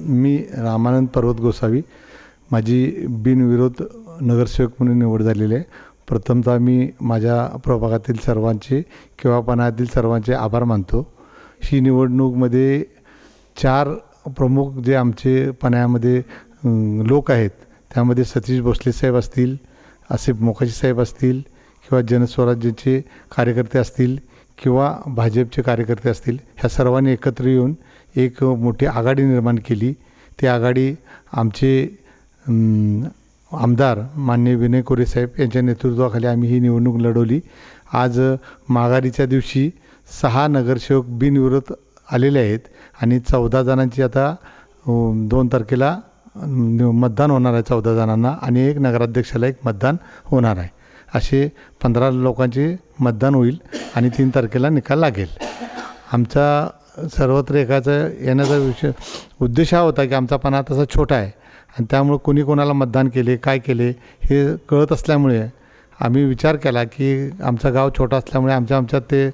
मी रामानंद पर्वत गोसावी, माझी बिनविरोध नगरसेवक म्हणून निवड झालेली आहे. प्रथमतः मी माझ्या प्रभागातील सर्वांचे किंवा पणातील सर्वांचे आभार मानतो. ही निवडणूकमध्ये 4 प्रमुख जे आमचे पण्यामध्ये लोक आहेत, त्यामध्ये सतीश भोसले साहेब असतील, आसिफ मोकाशी साहेब असतील, किंवा जनस्वराज्याचे कार्यकर्ते असतील, किंवा भाजपचे कार्यकर्ते असतील, ह्या सर्वांनी एकत्र येऊन एक मोठी आघाडी निर्माण केली. ती आघाडी आमचे आमदार माननीय विनय कोरे साहेब यांच्या नेतृत्वाखाली आम्ही ही निवडणूक लढवली. आज माघारीच्या दिवशी 6 नगरसेवक बिनविरोध आलेले आहेत आणि 14 जणांची आता 2 तारखेला मतदान होणार आहे 14 जणांना, आणि 1 नगराध्यक्षाला 1 मतदान होणार आहे. असे 15 लोकांचे मतदान होईल आणि 3 तारखेला निकाल लागेल. आमचा सर्वत्र एकाचा येण्याचा उद्देश हा होता की आमचा पणा तसा छोटा आहे आणि त्यामुळे कोणी कोणाला मतदान केले, काय केले हे कळत असल्यामुळे आम्ही विचार केला की आमचा गाव छोटा असल्यामुळे आमच्यात ते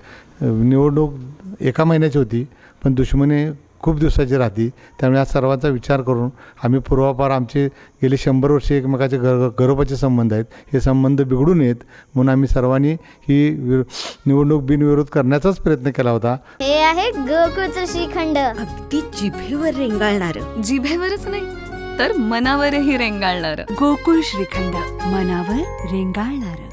निवडणूक 1 महिन्याची होती, पण दुश्मनी खूप दिवसाची राहते. त्यामुळे आज सर्वांचा विचार करून आम्ही पूर्वापार आमचे गेले 100 वर्षे एकमेकाचे घरोबाचे संबंध आहेत, हे संबंध बिघडू नयेत म्हणून आम्ही सर्वांनी ही निवडणूक बिनविरोध करण्याचाच प्रयत्न केला होता. हे आहे गोकुळचं श्रीखंड, अगदी जिभेवर रेंगाळणार. जिभेवरच नाही तर मनावरही रेंगाळणार. गोकुळ श्रीखंड, मनावर रेंगाळणार.